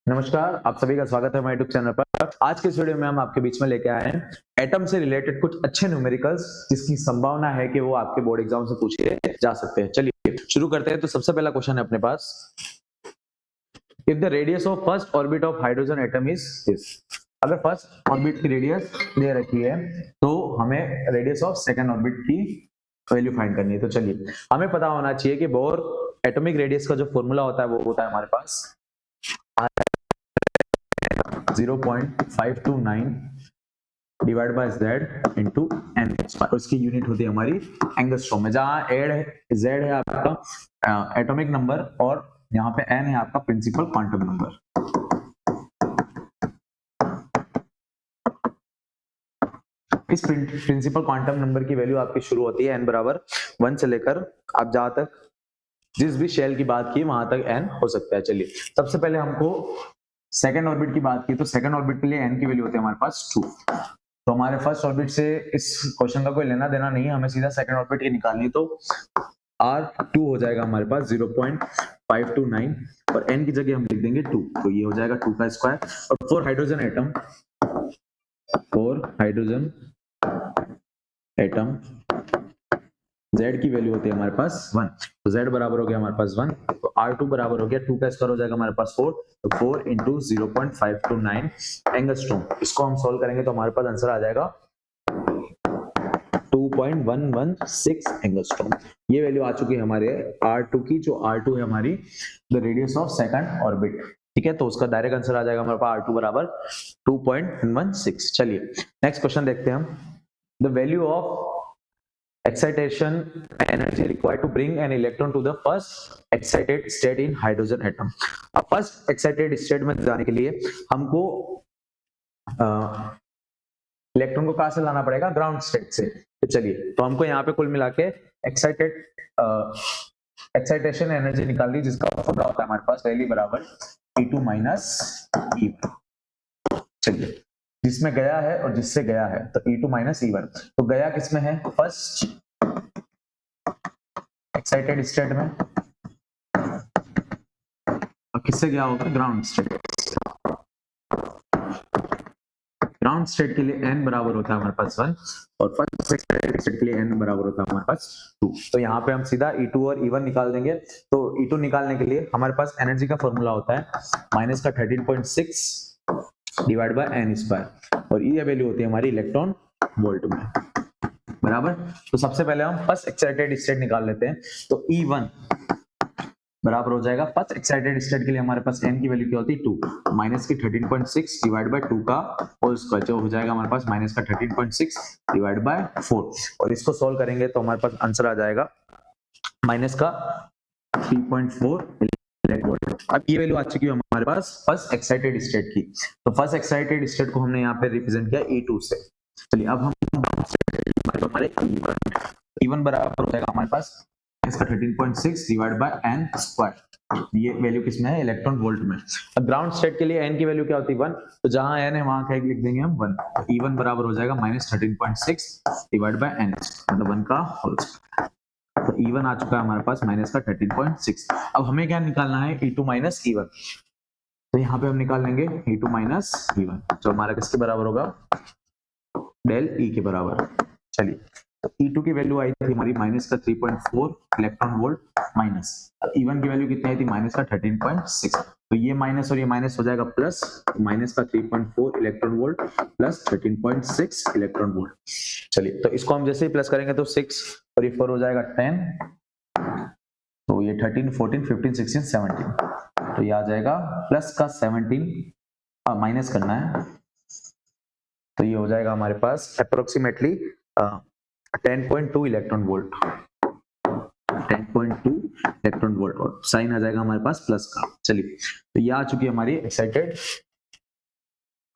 नमस्कार, आप सभी का स्वागत है हमारे यूट्यूब चैनल पर। आज के इस वीडियो में हम आपके बीच में लेके आए हैं एटम से रिलेटेड कुछ अच्छे न्यूमेरिकल्स जिसकी संभावना है कि वो आपके बोर्ड एग्जाम से पूछे जा सकते हैं। चलिए शुरू करते हैं। तो सबसे पहला क्वेश्चन है अपने पास, if the radius of first orbit of hydrogen atom is this. अगर फर्स्ट ऑर्बिट की रेडियस दे रखी है तो हमें रेडियस ऑफ सेकंड ऑर्बिट की वैल्यू फाइंड करनी है। तो चलिए, हमें पता होना चाहिए कि बोर एटॉमिक रेडियस का जो फॉर्मूला होता है वो होता है हमारे पास 0.529 divide by z into n. और इसकी यूनिट होती है हमारी एंगस्ट्रॉम में, जहां z है आपका एटॉमिक नंबर और यहाँ पे n है आपका प्रिंसिपल क्वांटम नंबर। इस प्रिंसिपल क्वांटम नंबर की वैल्यू आपकी शुरू होती है n बराबर 1 से लेकर आप जहां तक जिस भी शेल की बात की वहां तक n हो सकता है। चलिए, सबसे पहले हमको सेकंड ऑर्बिट की बात की तो सेकंड ऑर्बिट के लिए n की वैल्यू होती है हमारे पास 2। तो हमारे फर्स्ट ऑर्बिट से इस क्वेश्चन का कोई लेना देना नहीं है, हमें सीधा सेकंड ऑर्बिट की निकालनी। तो R2 हो जाएगा हमारे पास 0.529 और n की जगह हम लिख देंगे 2, तो ये हो जाएगा 2 का स्क्वायर। और फोर हाइड्रोजन एटम Z की वैल्यू होती है हमारे पास 1, तो Z बराबर हो गया हमारे पास 1, तो R2 बराबर हो गया 2 का स्क्वायर हो जाएगा हमारे पास 4, तो 4 इंटू 0.529 एंगस्ट्रॉम। इसको हम सॉल्व करेंगे तो हमारे पास आंसर आ जाएगा 2.116 एंगस्ट्रॉम। ये वैल्यू आ चुकी है हमारे R2 की, जो R2 है हमारी the radius of second orbit. ठीक है, तो उसका डायरेक्ट आंसर आ जाएगा हमारे पास R2 बराबर 2.116। चलिए नेक्स्ट क्वेश्चन देखते हैं हम। The value of excitation energy required to bring an electron to the first excited state in hydrogen atom। अब फर्स्ट एक्साइटेड स्टेट में जाने के लिए हमको इलेक्ट्रॉन को कहां से लाना पड़ेगा? ग्राउंड स्टेट से। तो चलिए, तो हमको यहाँ पे कुल मिला के एक्साइटेशन एनर्जी निकालनी, जिसका फॉर्मूला होता है हमारे पास वैल्यू बराबर E2 माइनस E1। चलिए, जिसमें गया है और जिससे गया है, तो E2 माइनस E1। तो गया किसमें है? फर्स्ट एक्साइटेड स्टेट में, और किससे गया होगा? Ground state. ग्राउंड स्टेट के लिए n बराबर होता है हमारे पास 1 और फर्स्ट एक्साइटेड स्टेट के लिए n बराबर होता है हमारे पास 2। तो यहाँ पे हम सीधा E2 और E1 निकाल देंगे। तो E2 निकालने के लिए हमारे पास एनर्जी का फॉर्मूला होता है माइनस का 13.6 डिवाइड बाय n स्क्वायर, और ये वैल्यू होती है हमारी इलेक्ट्रॉन वोल्ट में, बराबर। तो सबसे पहले हम फर्स्ट एक्साइटेड स्टेट निकाल लेते हैं। तो E1 बराबर हो जाएगा फर्स्ट एक्साइटेड स्टेट के लिए हमारे पास n की वैल्यू क्या होती है? 2 माइनस की 13.6 डिवाइड बाय 2 का होल स्क्वायर, जो हो जाएगा हमारे पास माइनस का 13.6 डिवाइड बाय 4। और इसको सॉल्व करेंगे तो हमारे पास आंसर आ जाएगा माइनस का 3.4 इलेक्ट्रॉन। अब ये वैल्यू आ चुकी है हमारे पास फर्स्ट एक्साइटेड स्टेट की। तो फर्स्ट एक्साइटेड स्टेट को हमने यहाँ पे रिप्रेजेंट किया E2 से। चलिए, अब हम हमारे E1 बराबर हो जाएगा हमारे पास इसका 13.6 डिवाइड बाय n स्क्वायर। ये वैल्यू किसमें है? इलेक्ट्रॉन वोल्ट में। अब ग्राउंड स्टेट के लिए n की वैल्यू क्या होती है? 1, तो जहां n है वहां क्या लिख देंगे हम? 1। तो E1 बराबर हो जाएगा माइनस 13.6 डिवाइड बाय n, मतलब 1 का होल स्क्वायर। तो E1 आ चुका है हमारे पास माइनस का 13.6। अब हमें क्या निकालना है? E2 minus E1। तो यहाँ पे हम निकाल लेंगे E2 माइनस E1, जो हमारा किसके बराबर होगा? डेल E के बराबर। चलिए, तो E2 की वैल्यू आई थी हमारी माइनस का 3.4 इलेक्ट्रॉन वोल्ट माइनस, E1 की वैल्यू कितनी आई थी? माइनस का 13.6। तो ये माइनस और ये माइनस हो जाएगा प्लस, माइनस का 3.4 electron volt plus 13.6 electron volt. चलिए, तो इसको हम जैसे ही प्लस करेंगे तो 6 और ये 4 हो जाएगा 10, तो ये 13, 14, 15, 16, 17। तो ये आ जाएगा प्लस का 17, माइनस करना है, तो ये हो जाएगा हमारे पास approximately 10.2 electron volt, 10.2 electron volt, और साइन आ जाएगा हमारे पास प्लस का। चलिए, तो ये आ चुकी है हमारी excited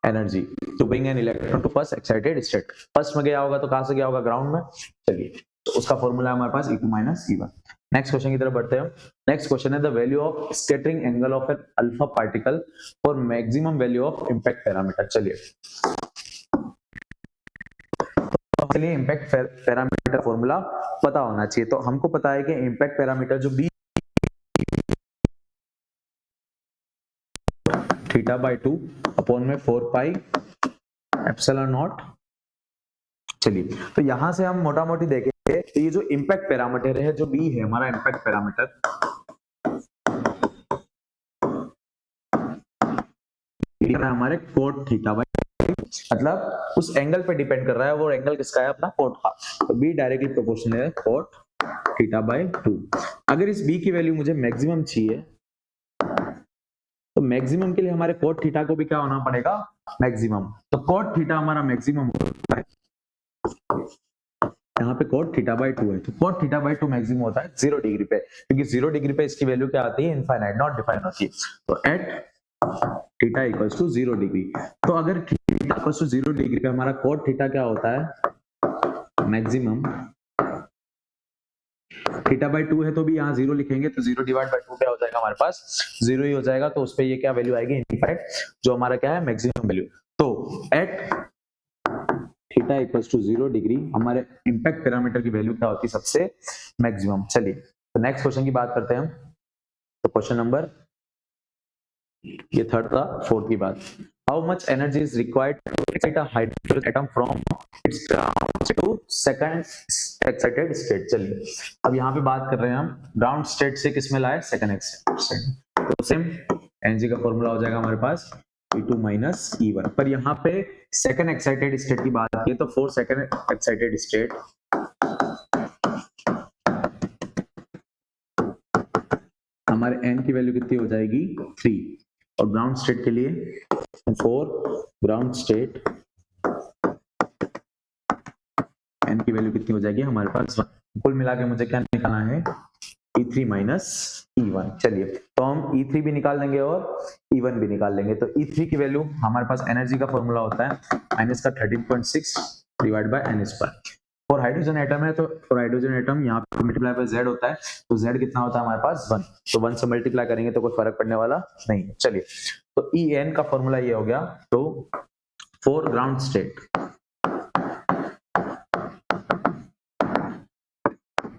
energy to bring an electron to first excited state. First में गया होगा तो कहां से गया होगा? ग्राउंड में। चलिए, तो उसका फॉर्मूला है हमारे पास E2 minus E1। Next question की तरफ बढ़ते हैं। नेक्स्ट क्वेश्चन है the value of scattering angle of an alpha particle for maximum value of impact parameter. चलिए, चलिए इंपैक्ट पैरामीटर फॉर्मूला पता होना चाहिए। तो हमको पता है कि इंपैक्ट पैरामीटर जो बी थीटा बाय 2 अपॉन में 4 पाई एप्सिलॉन नॉट। चलिए, तो यहां से हम मोटा मोटी देखेंगे तो ये जो इंपैक्ट पैरामीटर है, जो बी है हमारा इंपैक्ट पैरामीटर, हमारे कोट थीटा बाय, मतलब उस एंगल पे डिपेंड कर रहा है, वो एंगल किसका है, अपना कोट का। तो बी डायरेक्टली प्रोपोर्शनल है कोट थीटा बाय 2। अगर इस बी की वैल्यू मुझे मैक्सिमम चाहिए, तो मैक्सिमम के लिए हमारे कोट थीटा को भी क्या होना पड़ेगा, मैक्सिमम। तो कोट थीटा हमारा मैक्सिमम होता है, यहाँ पे कोट थीटा बाय 2 है, तो कोट थीटा बाय 2 मैक्सिमम होता है 0 डिग्री पे, क्योंकि 0 डिग्री पे इसकी वैल्यू क्या आती है, इनफाइनाइट, नॉट डिफाइन होती है। तो at theta equals to 0 degree, तो अगर थीटा इक्वल्स टू 0 डिग्री पे हमारा कोट थीटा क्या होता है, मैक्सिमम। थीटा बाय 2 है तो भी यहाँ 0 लिखेंगे, तो 0 डिवाइड बाय 2 क्या हो जाएगा, हमारे पास 0 ही हो जाएगा। तो उस पे ये क्या वैल्यू आएगी, इनफाइनाइट, जो हमारा क्या है, मैक्सिमम वैल्यू। तो at theta equals to 0 degree हमारे इंपैक्ट पैरामीटर की वैल्यू क्या होती है, सबसे मैक्सिमम। चलिए, तो नेक्स्ट क्वेश्चन की बात करते हैं हम। तो क्वेश्चन नंबर, ये थर्ड था, फोर्थ की बात, how much energy is required to excite a hydrogen atom from its ground to second excited state. चलिए, अब यहाँ पे बात कर रहे हैं हम ग्राउंड स्टेट से किस में लाए, सेकंड एक्साइटेड स्टेट। तो सेम एनर्जी का फॉर्मूला हो जाएगा हमारे पास E2 माइनस E1, पर यहाँ पे सेकंड एक्साइटेड स्टेट की बात की तो फॉर सेकंड एक्साइटेड स्टेट हमारे n की वैल्यू कितनी हो जाएगी, 3, और ग्राउंड स्टेट के लिए फॉर ग्राउंड स्टेट n की वैल्यू कितनी हो जाएगी हमारे पास 1। कुल मिला के मुझे क्या निकालना है, E3 माइनस E1। चलिए, तो हम E3 भी निकाल लेंगे और E1 भी निकाल लेंगे। तो E3 की वैल्यू हमारे पास एनर्जी का फॉर्मूला होता है माइनस का 13.6 डिवाइड बाय n स्क्वायर। और हाइड्रोजन एटम है, तो फॉर हाइड्रोजन एटम यहाँ पे मल्टीप्लाई बाय z होता है, तो z कितना होता है हमारे पास 1, तो 1 से मल्टीप्लाई करेंगे तो कोई फर्क पड़ने वाला नहीं है। चलिए, तो En का फॉर्मूला ये हो गया, तो फॉर ग्राउंड स्टेट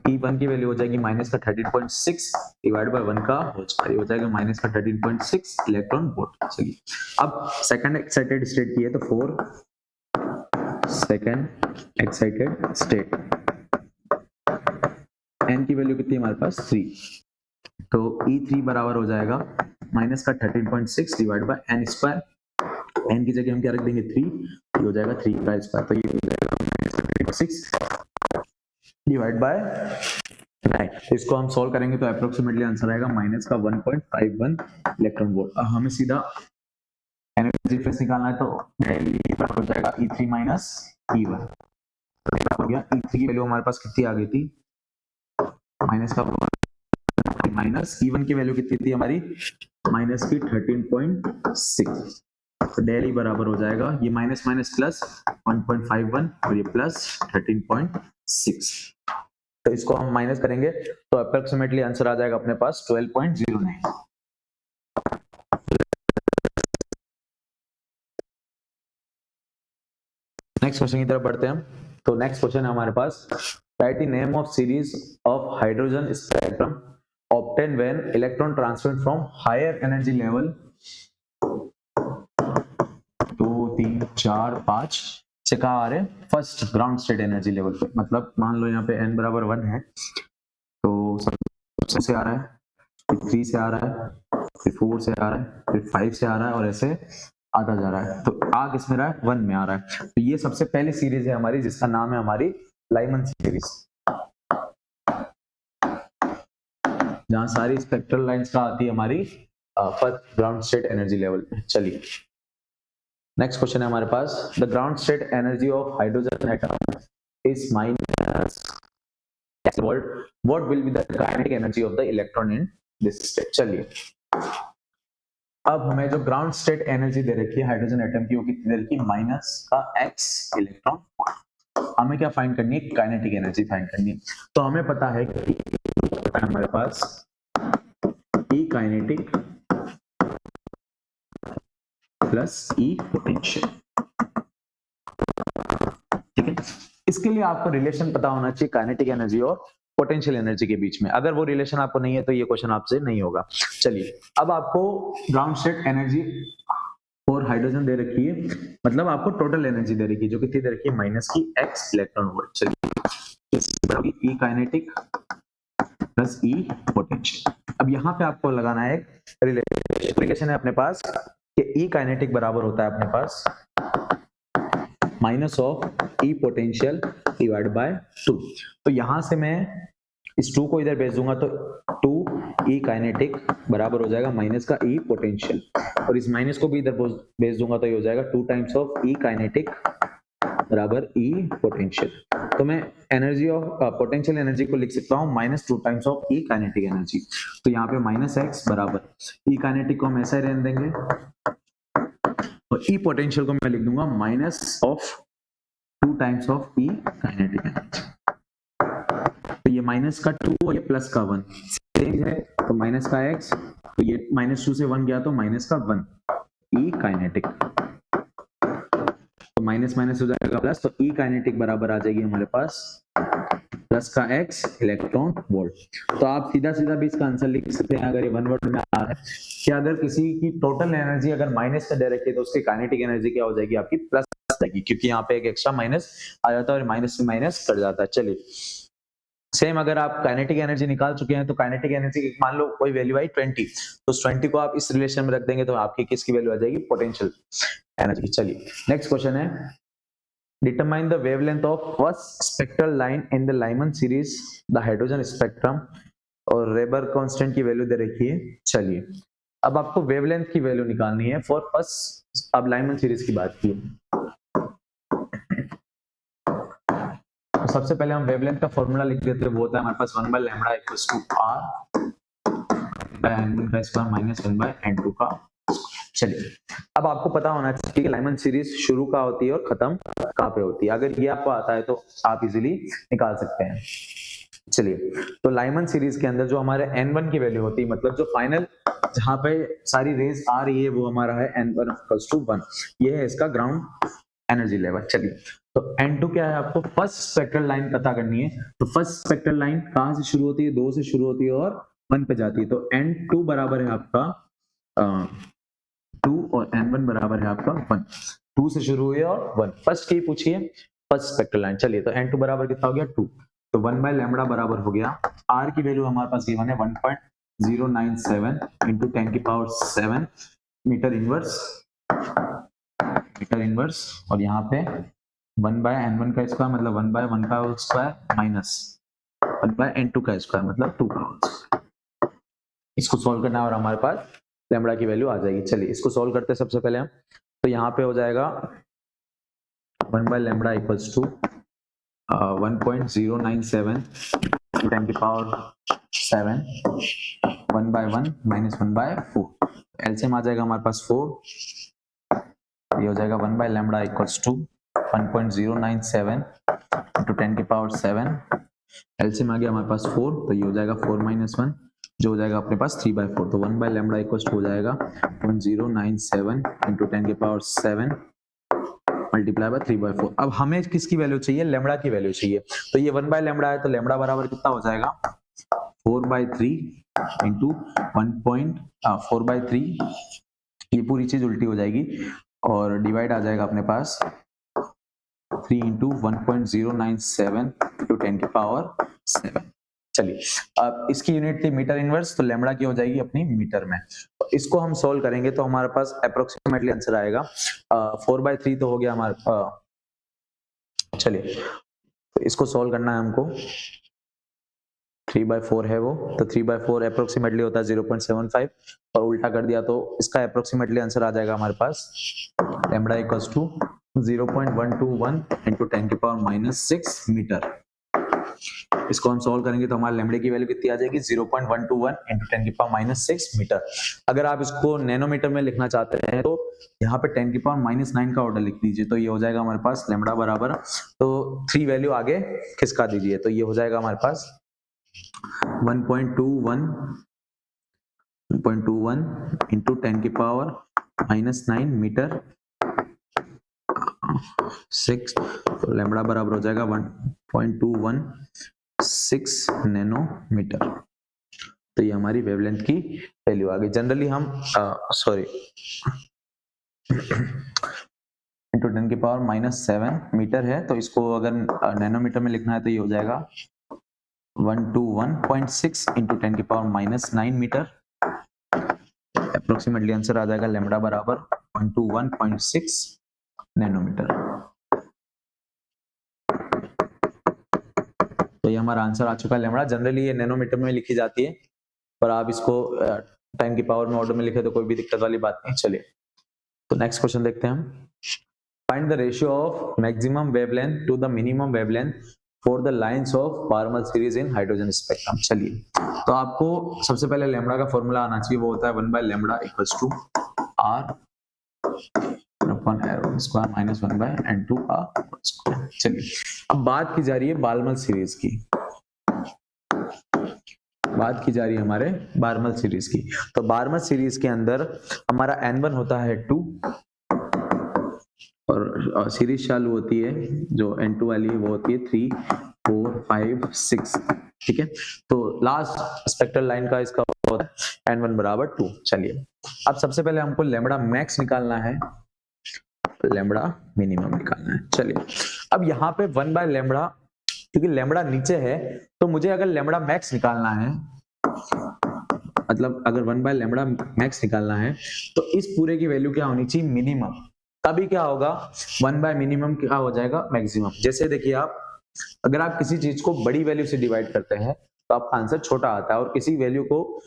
E1 की वैल्यू हो जाएगी माइनस का 13.6 डिवाइड बाय 1 का होल स्क्वायर, हो जाएगा माइनस का 13.6 इलेक्ट्रॉन वोल्ट। चलिए, अब सेकंड एक्साइटेड स्टेट की है, तो for second excited state n की वैल्यू कितनी है हमारे पास 3, तो E3 बराबर हो जाएगा माइनस का 13.6 divide by n square. n की जगह हम क्या रख देंगे 3, ये हो जाएगा 3 का स्क्वायर, तो ये हो जाएगा माइनस का 13.6 डिवाइड बाय 9। तो इसको हम सॉल्व करेंगे तो अप्रोक्सीमेटली आंसर आएगा माइनस का 1.51 इलेक्ट्रॉन वोल्ट। अब हमें सीधा एनर्जी फ्लक्स निकालना है, तो हो जाएगा E3 माइनस E1, हो गया। E3 की वैल्यू हमारे पास कितनी आ गई थी, माइनस का, माइनस E1 की वैल्यू कितनी थी हमारी, माइनस की 13.6, तो डेली बराबर हो जाएगा ये माइनस माइनस प्लस 1.51 और ये प्लस 13.6। तो इसको हम माइनस करेंगे तो अप्रोक्सीमेटली आंसर आ जाएगा अपने पास 12.09। नेक्स्ट क्वेश्चन की तरफ बढ़ते हैं हम। तो नेक्स्ट क्वेश्चन है हमारे पास, write the name of series of hydrogen spectrum obtained when electron transferred from higher energy level 2 3 4 5 से कहा आ रहे हैं first ground state energy level पे। मतलब मान लो यहाँ पे n बराबर 1 है, तो सबसे से आ रहा है, फिर 3 से आ रहा है, फिर 4 से आ रहा है, फिर 5 से आ रहा है, और ऐसे आता जा रहा है। तो आ किस में रहा है, 1 में आ रहा है। तो ये सबसे पहली सीरीज है हमारी, जिसका नाम है हमारी लाइमन सीरीज, जहां सारी स्पेक्ट्रल लाइंस का आती है हमारी first ground state energy level पे। चलिए, नेक्स्ट क्वेश्चन है हमारे पास, the ground state energy of hydrogen atom is minus what will be the kinetic energy of the electron in this state. चलिए, अब हमें जो ग्राउंड स्टेट एनर्जी दे रखी है हाइड्रोजन एटम की, वो कितनी दे रखी है, माइनस का x इलेक्ट्रॉन वोल्ट। हमें क्या फाइंड करनी है, काइनेटिक एनर्जी फाइंड करनी है। तो हमें पता है कि हमारे पास E kinetic plus E potential, ठीक है। इसके लिए आपको रिलेशन पता होना चाहिए काइनेटिक एनर्जी और पोटेंशियल एनर्जी के बीच में। अगर वो रिलेशन आपको नहीं है तो ये क्वेश्चन आपसे नहीं होगा। चलिए, अब आपको ग्राउंड स्टेट एनर्जी और हाइड्रोजन दे रखी है, मतलब आपको टोटल एनर्जी दे रखी है, जो कितनी दे रखी है, माइनस की x इलेक्ट्रॉन वोल्ट। चलिए, ई काइनेटिक प्लस ई पोटेंशियल। अब यहाँ पे आपको लगाना है एक रिलेशन है अपने पास कि ई काइनेटिक बराबर होता है अपने पास minus of E potential divide by 2। तो यहां से मैं इस 2 को इधर भेज दूंगा तो 2 ई काइनेटिक बराबर हो जाएगा माइनस का ई पोटेंशियल, और इस माइनस को भी इधर भेज दूंगा तो ये हो जाएगा 2 टाइम्स ऑफ ई काइनेटिक बराबर ई पोटेंशियल। तो मैं एनर्जी ऑफ पोटेंशियल एनर्जी को लिख सकता हूँ minus 2 times of E kinetic energy. तो यहाँ पे माइनस एक्स बराबर ई काइनेटिक को हम ऐसा ही रहने देंगे, तो ई पोटेंशियल को मैं लिख दूंगा minus of 2 times of E kinetic energy. तो ये माइनस का 2 और ये प्लस का 1 सेम है, तो माइनस का x, तो ये माइनस 2 से 1 गया तो माइनस का 1 ई काइनेटिक, तो माइनस माइनस हो जाएगा प्लस, तो ई काइनेटिक बराबर आ जाएगी हमारे पास प्लस का x इलेक्ट्रॉन वोल्ट। तो आप सीधा सीधा भी इसका आंसर लिख सकते हैं अगर ये वन वर्ड में आ रहा है कि अगर किसी की टोटल एनर्जी अगर माइनस में दे रखी है तो उसकी काइनेटिक एनर्जी क्या हो जाएगी, आपकी प्लस जाएगी, क्योंकि यहाँ पे एक एक्स्ट्रा माइनस आ जाता है और माइनस से माइनस कट जाता है। चलिए, सेम अगर आप काइनेटिक एनर्जी निकाल चुके हैं तो काइनेटिक एनर्जी मान लो कोई वैल्यू आई 20, तो उस 20 को आप इस रिलेशन में रख देंगे तो आपकी किसकी वैल्यू आ जाएगी, पोटेंशियल एनर्जी। चलिए, नेक्स्ट क्वेश्चन है, determine the wavelength of first spectral line in the Lyman series the hydrogen spectrum, और रेबर कांस्टेंट की वैल्यू दे रखी है। चलिए, अब आपको वेवलेंथ की वैल्यू निकालनी है फॉर फर्स्ट, अब लाइमन सीरीज की बात की। तो सबसे पहले हम वेवलेंथ का फॉर्मूला लिख देते हैं, वो होता है हमारे पास 1 by lambda equals to r by n1 का स्क्वायर माइनस 1 by n2 का। चलिए, अब आपको पता होना चाहिए कि लाइमन सीरीज शुरू कहाँ होती है और खत्म कहाँ पे होती है। अगर ये आपको आता है तो आप इजीली निकाल सकते हैं। चलिए, तो लाइमन सीरीज के अंदर जो हमारे n1 की वैल्यू होती है, मतलब जो फाइनल जहां पे सारी रेज आ रही है वो हमारा है n1 इक्वल्स टू 1, ये है इसका ग्राउंड एनर्जी लेवल। चलिए, तो n2 क्या है, आपको फर्स्ट स्पेक्ट्रल लाइन पता करनी है। तो फर्स्ट स्पेक्ट्रल लाइन कहां से शुरू होती है, 2 से शुरू होती है और 1 पे जाती है। तो n2 बराबर है आपका 2 और n1 बराबर है आपका 1। 2 से शुरू हुई और 1, फर्स्ट की पूछिए फर्स्ट स्पेक्ट्रल लाइन। चलिए, तो n2 बराबर कितना हो गया, 2, तो 1 by लैम्बडा बराबर हो गया, r की वैल्यू हमारे पास गिवन है 1.097 into 10 की पावर 7 मीटर इनवर्स, और यहाँ पे 1 by n1 का स्क्वायर मतलब 1 by 1 का whole square minus 1 by n2 का स्क्वायर मतलब 2 का होल स्क्वायर। इसको सॉल्व करना है और हमारे पास लैम्बडा की वैल्यू आ जाएगी। चलिए, इसको सॉल्व करते हैं सबसे पहले हम। तो यहाँ पे हो जाएगा 1 by लैम्बडा इक्वल्स टू 1.097 10 की power 7 1 by 1 minus 1 by 4, LCM आ जाएगा हमारे पास 4, ये हो जाएगा 1 by lambda equals to 1.097 into 10 की पावर 7, एलसीएम आ गया हमारे पास 4, तो ये हो जाएगा 4 minus 1 जो हो जाएगा अपने पास 3/4। तो 1 by लैम्बडा इक्वल्स टू हो जाएगा 1.097 into 10 की पावर 7 मल्टीप्लाई बाय 3/4। अब हमें किसकी वैल्यू चाहिए, लैम्बडा की वैल्यू चाहिए। तो ये 1 by लैम्बडा है तो लैम्बडा बराबर कितना हो जाएगा, 4/3 into 4/3, ये पूरी चीज उल्टी हो जाएगी और डिवाइड आ जाएगा अपने पास 3 into 1.097 into 10 की पावर 7। चलिए, अब इसकी यूनिट थी मीटर इनवर्स, तो लैम्बडा की हो जाएगी अपनी मीटर में। तो इसको हम सोल्व करेंगे तो हमारे पास अप्रोक्सीमेटली आंसर आएगा 4/3 तो हो गया हमारा। चलिए, तो इसको सोल्व करना है हमको, 3/4 है वो, तो 3/4 अप्रोक्सीमेटली होता है 0.75, और उल्टा कर दिया तो इसका अप्रोक्सीमेटली आंसर आ जाएगा हमारे पास लैम्बडा इक्वल्स टू 0.121 into 10 की पावर -6 मीटर। इसको हम सॉल्व करेंगे तो हमारे लैम्बडा की वैल्यू कितनी आ जाएगी, 0.121 into 10 की पावर -6 मीटर। अगर आप इसको नैनोमीटर में लिखना चाहते हैं तो यहाँ पे 10 की पावर -9 का ऑर्डर लिख दीजिए, तो ये हो जाएगा हमारे पास लैम्बडा बराबर, तो 3 वैल्यू आगे खिसका दीजिए, तो ये हो जाएगा हमारे पास 1.21 into 10 की पावर -9 मीटर 6, तो लैम्बडा बराबर हो जाएगा 1.21 6 नैनोमीटर। तो ये हमारी वेवलेंथ की वैल्यू आ गई। जनरली हम सॉरी इंटू 10⁻⁻7 मीटर है, तो इसको अगर नैनोमीटर में लिखना है तो ये हो जाएगा 121.6 इंटू 10⁻⁻9 मीटर। अप्रोक्सीमेटली आंसर आ जाएगा लैम्बडा बराबर 121.6 नैनोमीटर। तो ये हमारा आंसर आ चुका है लैम्बडा। जनरली ये नैनोमीटर में लिखी जाती है, पर आप इसको 10 की पावर में ऑर्डर में लिखे तो कोई भी दिक्कत वाली बात नहीं। चलिए तो नेक्स्ट क्वेश्चन देखते हैं हम। Find the ratio of maximum wavelength to the minimum wavelength for the lines of Balmer series in hydrogen spectrum. चलिए तो आपको सबसे पहले लैम्बडा का फॉर्मूला आना चाहिए, वो होता है 1/λ इक्वल्स टू r अपॉन एरो स्क्वायर माइनस 1/n2 का स्क्वायर। चलिए अब बात की जा रही है बार्मर सीरीज की, बात की जा रही है हमारे बार्मर सीरीज की। तो बार्मर सीरीज के अंदर हमारा n1 होता है 2 और सीरीज चालू होती है जो n2 वाली है वो होती है 3 4 5 6। ठीक है, तो लास्ट स्पेक्ट्रल लाइन का इसका होता है n1 बराबर 2। चलिए अब सबसे पहले हमको लैम्बडा मैक्स निकालना है, लैम्बडा मिनिमम निकालना है। चलिए अब यहाँ पे 1/λ, क्योंकि लैम्बडा नीचे है तो मुझे अगर लैम्बडा मैक्स निकालना है, मतलब अगर 1/λ मैक्स निकालना है तो इस पूरे की वैल्यू क्या होनी चाहिए, मिनिमम। तभी क्या होगा 1/मिनिमम क्या हो जाएगा, मैक्सिमम। जैसे देखिए आप अगर आप किसी चीज को बड़ी वैल्यू से डिवाइड करते हैं तो आपका आंसर छोटा आता है, और किसी वैल्यू को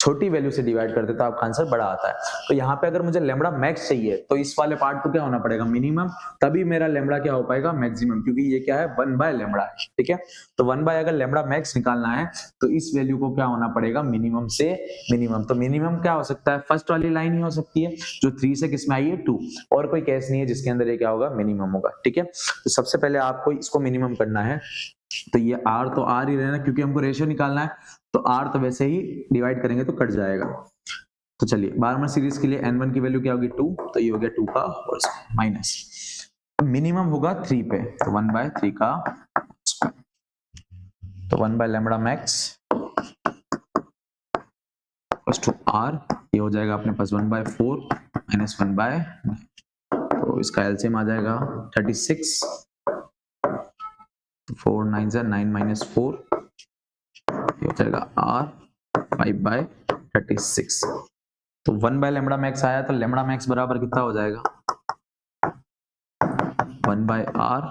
छोटी वैल्यू से डिवाइड करते तो आपका आंसर बड़ा आता है। तो यहाँ पे अगर मुझे लैम्बडा मैक्स चाहिए तो इस वाले पार्ट को क्या होना पड़ेगा, मिनिमम, तभी मेरा लैम्बडा क्या हो पाएगा, मैक्सिमम, क्योंकि ये क्या है 1/λ है। ठीक है, तो 1/ अगर लैम्बडा मैक्स निकालना है तो इस वैल्यू को क्या होना पड़ेगा, मिनिमम से मिनिमम। तो मिनिमम क्या हो सकता है, फर्स्ट वाली लाइन ही हो सकती है जो 3 से किसमें आई है 2, और कोई केस नहीं है जिसके अंदर ये क्या होगा, मिनिमम होगा। ठीक है, तो सबसे पहले आपको इसको मिनिमम करना है। तो ये r तो r ही रहना, क्योंकि हमको रेशियो निकालना है, तो r तो वैसे ही डिवाइड करेंगे तो कट जाएगा। तो चलिए बार्मर सीरीज के लिए n1 की वैल्यू क्या होगी 2, तो ये हो गया 2 का होल स्क्वायर माइनस मिनिमम होगा 3 पे, तो 1/3 का स्क्वायर, तो 1/λ मैक्स प्लस टू r, ये हो जाएगा अपने पास 1/4 माइनस 1/9, तो इसका एलसीएम आ जाएगा 36, 4 9 जा 9 माइनस 4, ये हो जाएगा r 5/36। तो 1/λ मैक्स आया, तो लैम्बडा मैक्स बराबर कितना हो जाएगा, 1/r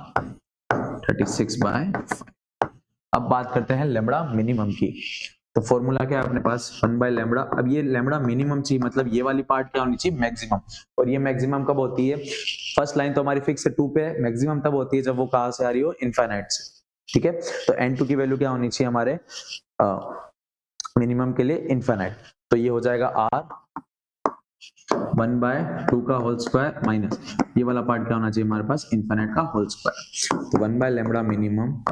36/5। अब बात करते हैं लैम्बडा मिनिमम की। तो फॉर्मूला क्या है अपने पास, 1/λ। अब ये लैम्बडा मिनिमम चाहिए, मतलब ये वाली पार्ट क्या होनी चाहिए, मैक्सिमम। और ये मैक्सिमम कब होती है, फर्स्ट लाइन तो हमारी फिक्स है 2 पे, मैक्सिमम तब होती है जब वो कहां से आ रही हो, इनफाइनाइट से। ठीक है, तो n2 की वैल्यू क्या होनी चाहिए हमारे मिनिमम के लिए, इनफाइनाइट। तो ये हो जाएगा r 1/2 का होल स्क्वायर माइनस ये वाला पार्ट क्या होना चाहिए हमारे पास, इनफाइनाइट का होल स्क्वायर। तो 1/λ मिनिमम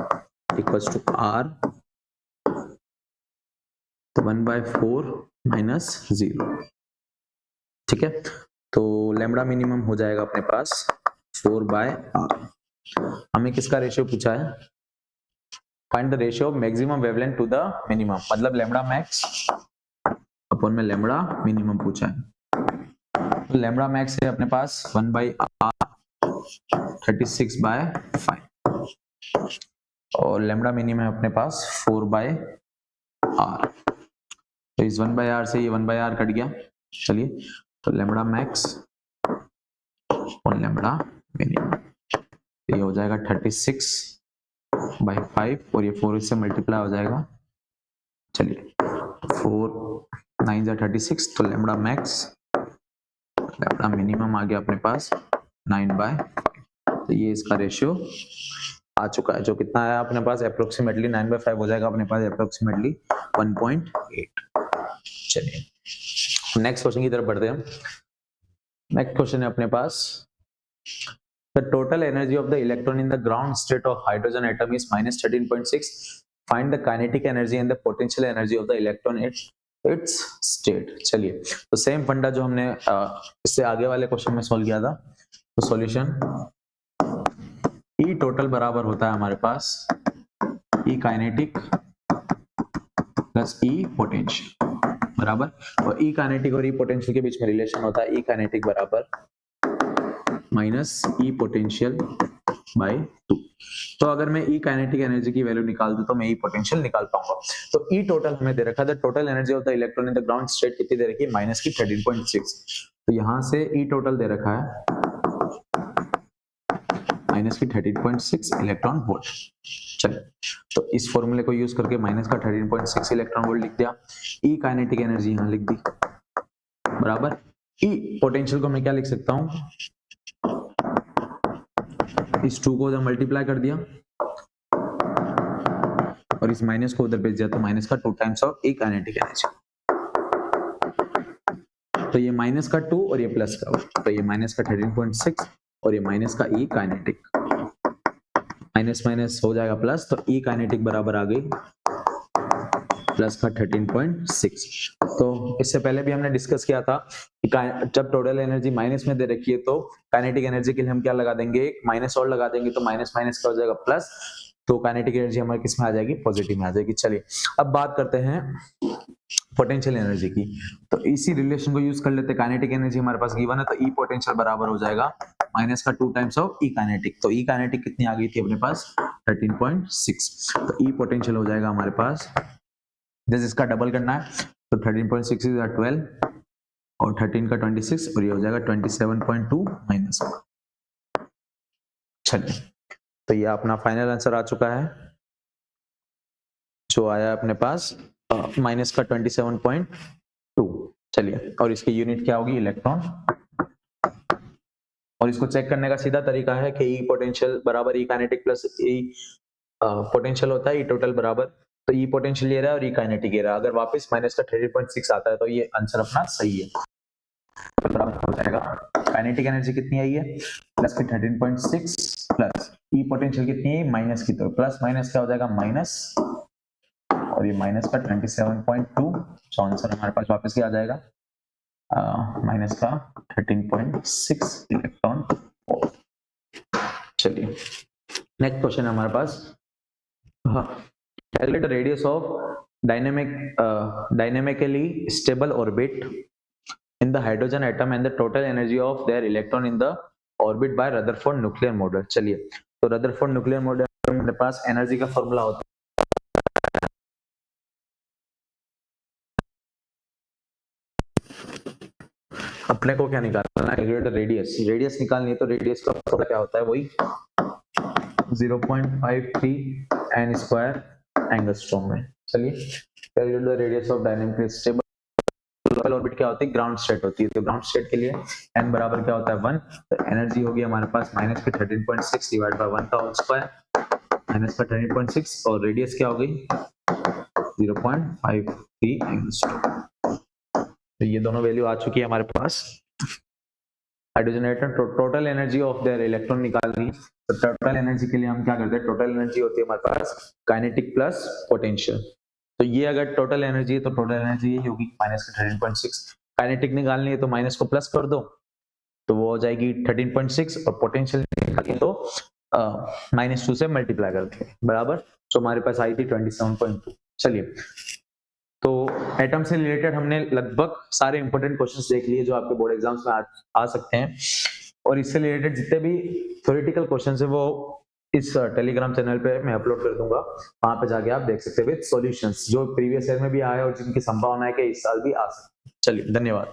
इक्वल्स टू r, तो 1/4 माइनस 0। ठीक है, तो लैम्बडा मिनिमम हो जाएगा अपने पास 4/r। हमें किसका रेशियो पूछा है, find the ratio of maximum wavelength to the minimum, मतलब लैम्बडा मैक्स अपॉन में लैम्बडा मिनिमम पूछा है। तो लैम्बडा मैक्स है अपने पास 1/r 36/5, और लैम्बडा मिनिमम है अपने पास 4/r। तो इस 1/r से ये 1/r कट गया। चलिए तो लैम्बडा मैक्स और लैम्बडा मिनिमम, ये हो जाएगा 36/5, और ये 4 इससे मल्टीप्लाई हो जाएगा। चलिए 4 9 जा 36, तो लैम्बडा मैक्स लैम्बडा मिनिमम आ गया अपने पास 9/5। तो ये इसका रेशियो आ चुका है, जो कितना आया अपने पास, अप्रोक्सीमेटली 9/5 हो जाएगा अपने पास, अप्रोक्सीमेटली 1.8। चलिए नेक्स्ट क्वेश्चन की तरफ बढ़ते हैं। नेक्स्ट क्वेश्चन है अपने पास, the total energy of the electron in the ground state of hydrogen atom is -13.6, find the kinetic energy and the potential energy of the electron its state. चलिए तो same फंडा जो हमने इससे आगे वाले क्वेश्चन में सोल्व किया था, तो सॉल्यूशन ई टोटल बराबर होता है हमारे पास ई काइनेटिक प्लस ई पोटेंशियल बराबर, और ई काइनेटिक और ई पोटेंशियल के बीच में रिलेशन होता है ई काइनेटिक बराबर माइनस ई पोटेंशियल बाय 2। तो अगर मैं ई काइनेटिक एनर्जी की वैल्यू निकाल दूं तो मैं ई पोटेंशियल निकाल पाऊंगा। तो ई टोटल हमें दे रखा है, total energy of the electron in the ground state कितनी दे रखी है, माइनस की 13.6। तो यहां से ई टोटल दे रखा है माइनस की 13.6 इलेक्ट्रॉन वोल्ट। चलिए, तो इस फॉर्मूले को यूज करके माइनस का 13.6 इलेक्ट्रॉन वोल्ट लिख दिया। ई काइनेटिक एनर्जी यहां लिख दी बराबर, ई पोटेंशियल को मैं क्या लिख सकता हूं, इस 2 को उधर मल्टीप्लाई कर दिया और इस माइनस को उधर भेज दिया, तो माइनस का 2 times of E kinetic energy. तो ये माइनस का 2 और ये प्लस का 1, तो ये माइनस का 13.6 और ये माइनस का ई काइनेटिक, माइनस माइनस हो जाएगा प्लस, तो ई काइनेटिक बराबर आ गई प्लस का 13.6। तो इससे पहले भी हमने डिस्कस किया था कि जब टोटल एनर्जी माइनस में दे रखी है तो काइनेटिक एनर्जी के लिए हम क्या लगा देंगे, माइनस और लगा देंगे, तो माइनस माइनस क्या हो जाएगा प्लस, तो काइनेटिक एनर्जी हमारे किस में आ जाएगी, पॉजिटिव में आ जाएगी। चलिए अब बात करते हैं पोटेंशियल एनर्जी की। तो इसी रिलेशन को यूज कर लेते हैं, काइनेटिक एनर्जी हमारे पास गिवन है, तो ई पोटेंशियल बराबर हो जाएगा माइनस का 2 टाइम्स ऑफ ई काइनेटिक। तो ई काइनेटिक कितनी आ गई थी अपने पास 13.6, तो ई पोटेंशियल हो जाएगा हमारे पास, जैसे इसका डबल करना है तो 13.6 इज 12 और 13 का 26 और ये हो जाएगा 27.2 माइनस। चलिए, तो ये अपना फाइनल आंसर आ चुका है, जो आया अपने पास माइनस का 27.2। चलिए, और इसकी यूनिट क्या होगी, इलेक्ट्रॉन। और इसको चेक करने का सीधा तरीका है कि ई पोटेंशियल बराबर ई काइनेटिक प्लस ई पोटेंशियल होता है, ई टोटल बराबर, तो ई पोटेंशियल ये रहा और ई काइनेटिक ये रहा, अगर वापस माइनस का 13.6 आता है तो ये आंसर अपना सही है। तो बराबर हो जाएगा, काइनेटिक एनर्जी कितनी आई है प्लस की 13.6 प्लस ई पोटेंशियल कितनी है माइनस की, तो प्लस माइनस क्या हो जाएगा माइनस, और ये माइनस का 27.2, तो आंसर हमारे पास वापस क्या आ जाएगा माइनस का 13.6 इलेक्ट्रॉन वोल्ट। चलिए नेक्स्ट क्वेश्चन है हमारे पास, calculate the radius of dynamically stable orbit in the hydrogen atom and the total energy of their electron in the orbit by Rutherford nuclear model। चलिए, तो Rutherford nuclear model में हमारे पास energy का formula होता है, अपने को क्या निकालना है, कैलकुलेट द रेडियस, रेडियस निकालनी है, तो रेडियस का फॉर्मूला क्या होता है, वही 0.53 n स्क्वायर एंगस्ट्रॉम में। चलिए, calculate the radius of dynamically stable orbit क्या होती है, ग्राउंड स्टेट होती है, तो ग्राउंड स्टेट के लिए n बराबर क्या होता है 1, तो एनर्जी होगी हमारे पास माइनस की 13.6 डिवाइड बाय 1 का होल स्क्वायर माइनस का 13.6 और रेडियस क्या हो गई 0.53 एंगस्ट्रॉम। तो ये दोनों वैल्यू आ चुकी है हमारे पास। Hydrogen atom total energy of their electron निकालनी, तो टोटल एनर्जी के लिए हम क्या करते हैं, टोटल एनर्जी होती है हमारे पास काइनेटिक प्लस पोटेंशियल, तो ये अगर टोटल एनर्जी है तो टोटल एनर्जी यही होगी माइनस का 13.6, काइनेटिक निकालनी है तो माइनस को प्लस कर दो तो वो हो जाएगी 13.6 और पोटेंशियल निकालनी तो -2 से मल्टीप्लाई करके बराबर, तो हमारे पास आई थी 27.2। चलिए, तो एटम से रिलेटेड हमने लगभग सारे इंपॉर्टेंट क्वेश्चंस देख लिए जो आपके बोर्ड एग्जाम्स में आ सकते हैं, और इससे रिलेटेड जितने भी थ्योरेटिकल क्वेश्चंस है वो इस टेलीग्राम चैनल पे मैं अपलोड कर दूंगा, वहां पे जाके आप देख सकते हैं विद सॉल्यूशंस, जो प्रीवियस ईयर में भी आए और जिनकी संभावना है कि इस साल भी आ सकते हैं। चलिए, धन्यवाद।